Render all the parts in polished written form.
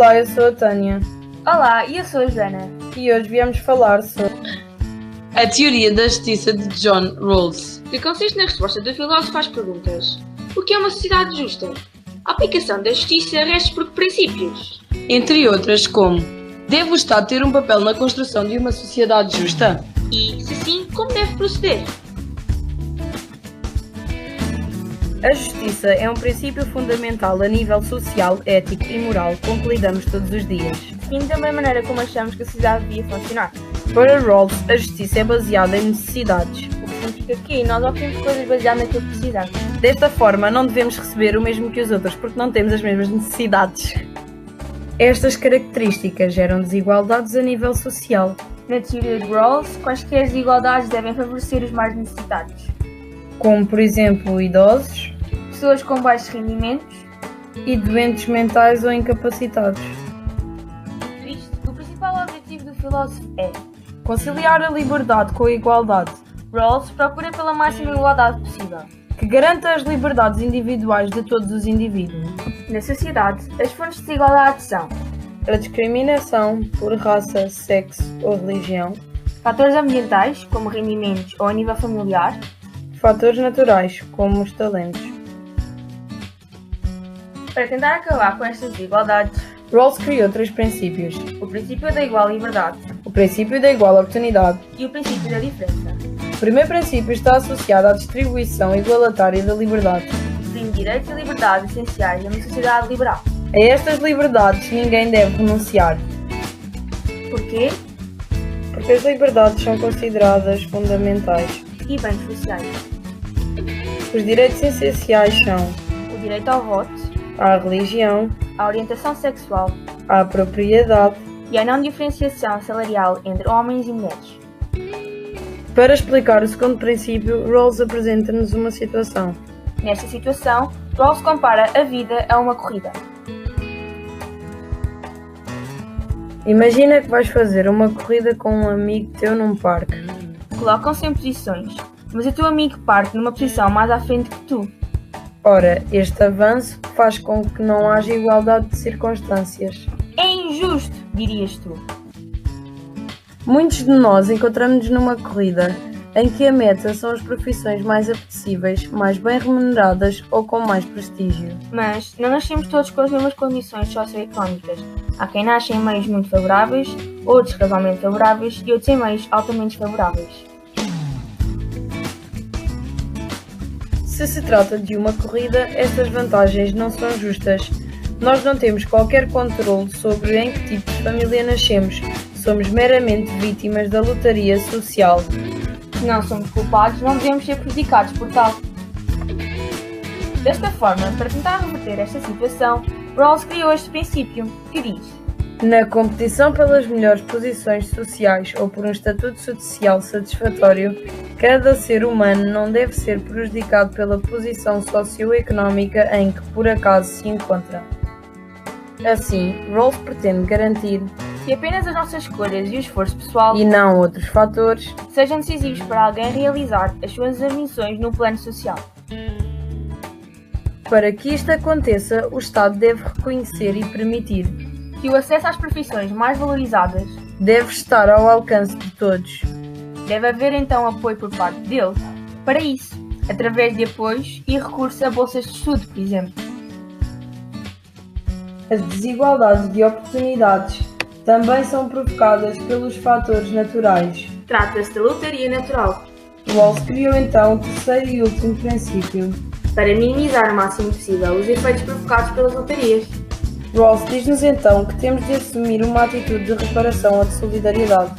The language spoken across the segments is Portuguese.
Olá, eu sou a Tânia Olá, eu sou a Joana. e hoje viemos falar sobre a teoria da justiça de John Rawls. Que consiste na resposta do filósofo às perguntas: o que é uma sociedade justa? A aplicação da justiça rege por que princípios? Entre outras, como: deve o Estado ter um papel na construção de uma sociedade justa? E, se sim, como deve proceder? a justiça é um princípio fundamental a nível social, ético e moral com que lidamos todos os dias. Define também a maneira como achamos que a sociedade devia funcionar. Para Rawls, a justiça é baseada em necessidades. O que significa que nós obtemos coisas baseadas naquilo que precisamos. Desta forma, não devemos receber o mesmo que os outros porque não temos as mesmas necessidades. Estas características geram desigualdades a nível social. Na teoria de Rawls, quaisquer desigualdades devem favorecer os mais necessitados. Como, por exemplo, idosos Pessoas com baixos rendimentos. e doentes mentais ou incapacitados. Isto, o principal objetivo do filósofo é: Conciliar a liberdade com a igualdade, Rawls procura pela máxima igualdade possível. que garanta as liberdades individuais de todos os indivíduos. Na sociedade, as fontes de desigualdade são A discriminação por raça, sexo ou religião, fatores ambientais, como rendimentos ou a nível familiar, fatores naturais, como os talentos. para tentar acabar com estas desigualdades. Rawls criou três princípios: O princípio da igual liberdade o princípio da igual oportunidade. e o princípio da diferença. O primeiro princípio está associado à distribuição igualitária da liberdade. Define direitos e liberdades essenciais numa sociedade liberal. A estas liberdades ninguém deve renunciar, Porquê? porque as liberdades são consideradas fundamentais. E bens sociais. Os direitos essenciais são O direito ao voto, à religião, à orientação sexual à propriedade. e à não diferenciação salarial entre homens e mulheres. Para explicar o segundo princípio, Rawls apresenta-nos uma situação. Nesta situação, Rawls compara a vida a uma corrida. Imagina que vais fazer uma corrida com um amigo teu num parque. Colocam-se em posições, mas o teu amigo parte numa posição mais à frente que tu. Ora, este avanço faz com que não haja igualdade de circunstâncias. É injusto, dirias tu. Muitos de nós encontramos-nos numa corrida em que a meta são as profissões mais apetecíveis, mais bem remuneradas ou com mais prestígio. Mas não nascemos todos com as mesmas condições socioeconómicas. Há quem nasce em meios muito favoráveis, outros razoavelmente favoráveis e outros em meios altamente desfavoráveis. Se trata de uma corrida, estas vantagens não são justas. Nós não temos qualquer controle sobre em que tipo de família nascemos. Somos meramente vítimas da lotaria social. Se não somos culpados, não devemos ser prejudicados por tal. Desta forma, para tentar reverter esta situação, Rawls criou este princípio, que diz: Na competição pelas melhores posições sociais ou por um estatuto social satisfatório, cada ser humano não deve ser prejudicado pela posição socioeconómica em que por acaso se encontra. Assim, Rawls pretende garantir, que apenas as nossas escolhas e o esforço pessoal e não outros fatores, sejam decisivos para alguém realizar as suas ambições no plano social. para que isto aconteça, o Estado deve reconhecer e permitir. Que o acesso às profissões mais valorizadas Deve estar ao alcance de todos. deve haver então apoio por parte dele. Para isso, através de apoios e recurso a bolsas de estudo, por exemplo. As desigualdades de oportunidades também são provocadas pelos fatores naturais. Trata-se da lotaria natural, Rawls criou então o terceiro e último princípio. para minimizar o máximo possível os efeitos provocados pelas lotarias. Rawls diz-nos então que temos de assumir uma atitude de reparação ou de solidariedade.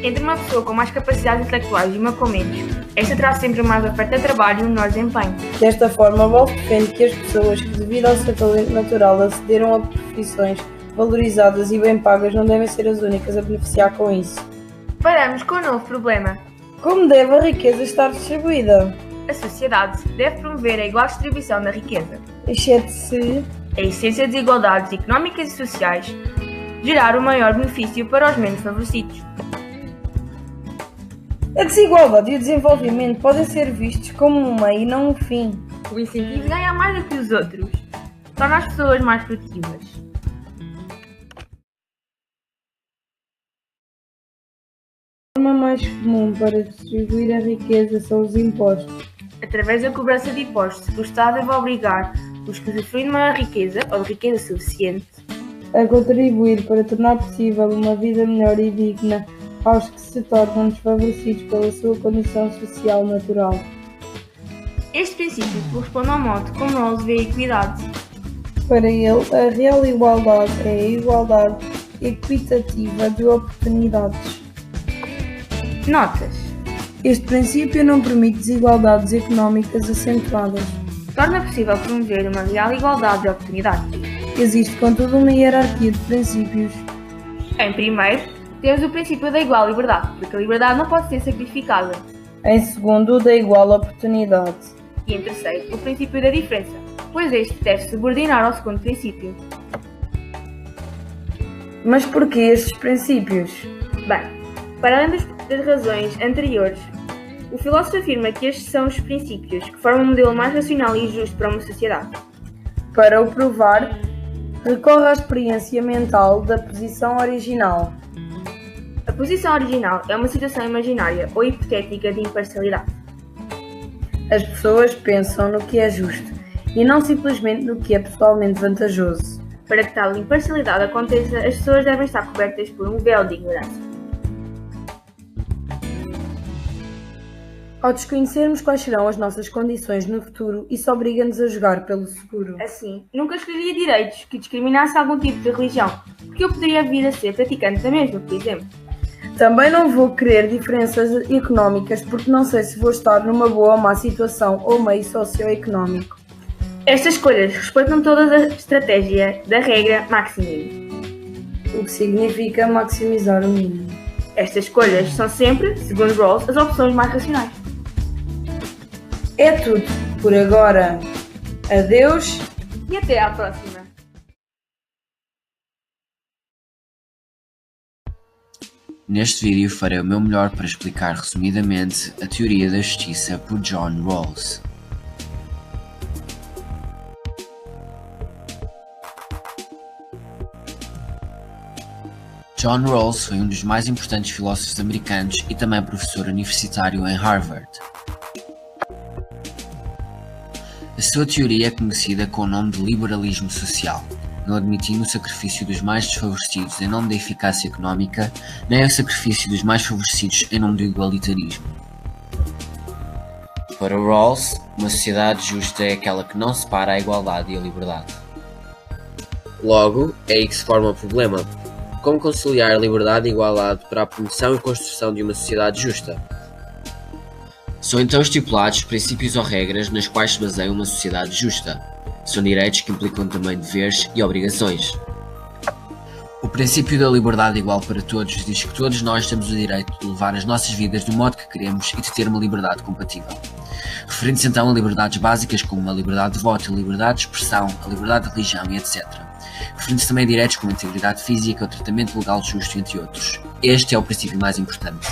Entre uma pessoa com mais capacidades intelectuais e uma com menos, esta terá sempre mais oferta de trabalho e um menor desempenho. Desta forma, Rawls defende que as pessoas que, devido ao seu talento natural, acederam a profissões valorizadas e bem pagas não devem ser as únicas a beneficiar com isso. Paramos com um novo problema. Como deve a riqueza estar distribuída? A sociedade deve promover a igual distribuição da riqueza. Exceto se A essência das desigualdades económicas e sociais gerar o maior benefício para os menos favorecidos. a desigualdade e o desenvolvimento podem ser vistos como um meio e não um fim. O incentivo de ganhar mais do que os outros torna as pessoas mais produtivas. A forma mais comum para distribuir a riqueza são os impostos. Através da cobrança de impostos, o Estado deve obrigar os que usufruem de maior riqueza ou de riqueza suficiente A contribuir para tornar possível uma vida melhor e digna aos que se tornam desfavorecidos pela sua condição social natural. Este princípio corresponde ao modo como Rawls vê a equidade. Para ele, a real igualdade é a igualdade equitativa de oportunidades. Notas. Este princípio não permite desigualdades económicas acentuadas. Torna possível promover uma real igualdade de oportunidades. Existe, contudo, uma hierarquia de princípios. Em primeiro, temos o princípio da igual liberdade, porque a liberdade não pode ser sacrificada. Em segundo, o da igual oportunidade. E em terceiro, o princípio da diferença, pois este deve subordinar ao segundo princípio. Mas porquê estes princípios? Bem, para além das razões anteriores, o filósofo afirma que estes são os princípios que formam um modelo mais racional e justo para uma sociedade. Para o provar, recorre à experiência mental da posição original. A posição original é uma situação imaginária ou hipotética de imparcialidade. As pessoas pensam no que é justo e não simplesmente no que é pessoalmente vantajoso. Para que tal imparcialidade aconteça, as pessoas devem estar cobertas por um véu de ignorância. Ao desconhecermos quais serão as nossas condições no futuro, isso obriga-nos a jogar pelo seguro. Assim, nunca escolheria direitos que discriminasse algum tipo de religião, porque eu poderia vir a ser praticante da mesma, por exemplo. Também não vou querer diferenças económicas porque não sei se vou estar numa boa ou má situação ou meio socioeconómico. Estas escolhas respeitam toda a estratégia da regra maximum, O que significa maximizar o mínimo. Estas escolhas são sempre, segundo Rawls, as opções mais racionais. É tudo por agora. Adeus. E até à próxima! Neste vídeo farei o meu melhor para explicar resumidamente a teoria da justiça por John Rawls. John Rawls foi um dos mais importantes filósofos americanos e também professor universitário em Harvard. A sua teoria é conhecida com o nome de liberalismo social, não admitindo o sacrifício dos mais desfavorecidos em nome da eficácia económica, nem o sacrifício dos mais favorecidos em nome do igualitarismo. Para Rawls, uma sociedade justa é aquela que não separa a igualdade e a liberdade. Logo, é aí que se forma o problema. Como conciliar a liberdade e a igualdade para a promoção e construção de uma sociedade justa? São então estipulados princípios ou regras nas quais se baseia uma sociedade justa. São direitos que implicam também deveres e obrigações. O princípio da liberdade igual para todos diz que todos nós temos o direito de levar as nossas vidas do modo que queremos e de ter uma liberdade compatível. Referindo-se então a liberdades básicas como a liberdade de voto, a liberdade de expressão, a liberdade de religião e etc. Referindo-se também a direitos como a integridade física, o tratamento legal justo, entre outros. Este é o princípio mais importante.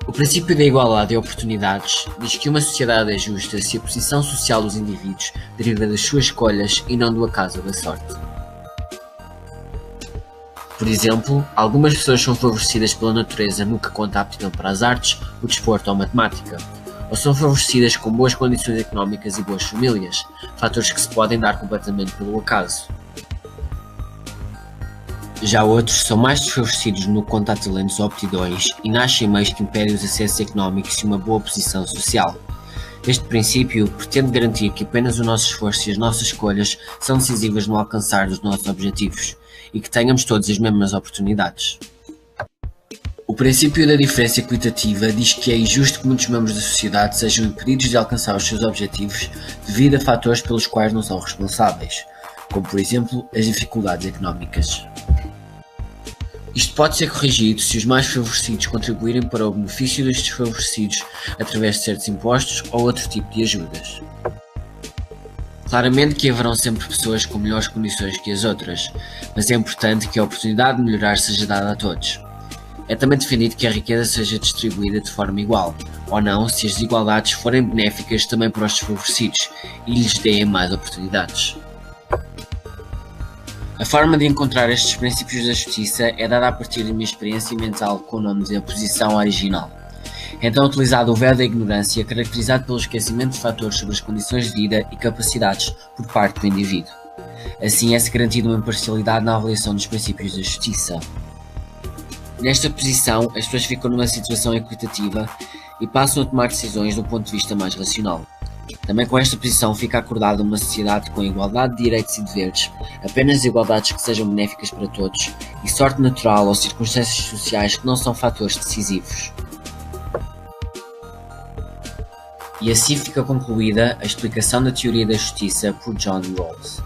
O princípio da igualdade e oportunidades diz que uma sociedade é justa se a posição social dos indivíduos deriva das suas escolhas e não do acaso ou da sorte. Por exemplo, algumas pessoas são favorecidas pela natureza no que conta a aptidão para as artes, o desporto ou a matemática, ou são favorecidas com boas condições económicas e boas famílias, fatores que se podem dar completamente pelo acaso. Já outros são mais desfavorecidos no que conta a talentos ou aptidões e nascem em meios que impedem os acessos económicos e uma boa posição social. Este princípio pretende garantir que apenas o nosso esforço e as nossas escolhas são decisivas no alcançar dos nossos objetivos e que tenhamos todos as mesmas oportunidades. O princípio da diferença equitativa diz que é injusto que muitos membros da sociedade sejam impedidos de alcançar os seus objetivos devido a fatores pelos quais não são responsáveis, como por exemplo as dificuldades económicas. Isto pode ser corrigido se os mais favorecidos contribuírem para o benefício dos desfavorecidos através de certos impostos ou outro tipo de ajudas. Claramente que haverão sempre pessoas com melhores condições que as outras, mas é importante que a oportunidade de melhorar seja dada a todos. É também defendido que a riqueza seja distribuída de forma igual, ou não se as desigualdades forem benéficas também para os desfavorecidos e lhes deem mais oportunidades. A forma de encontrar estes princípios da justiça é dada a partir de uma experiência mental com o nome de oposição original. É então utilizado o véu da ignorância, caracterizado pelo esquecimento de fatores sobre as condições de vida e capacidades por parte do indivíduo. Assim é-se garantida uma imparcialidade na avaliação dos princípios da justiça. Nesta posição, as pessoas ficam numa situação equitativa e passam a tomar decisões do ponto de vista mais racional. Também com esta posição fica acordada uma sociedade com igualdade de direitos e deveres, apenas igualdades que sejam benéficas para todos, e sorte natural ou circunstâncias sociais que não são fatores decisivos. E assim fica concluída a explicação da teoria da justiça por John Rawls.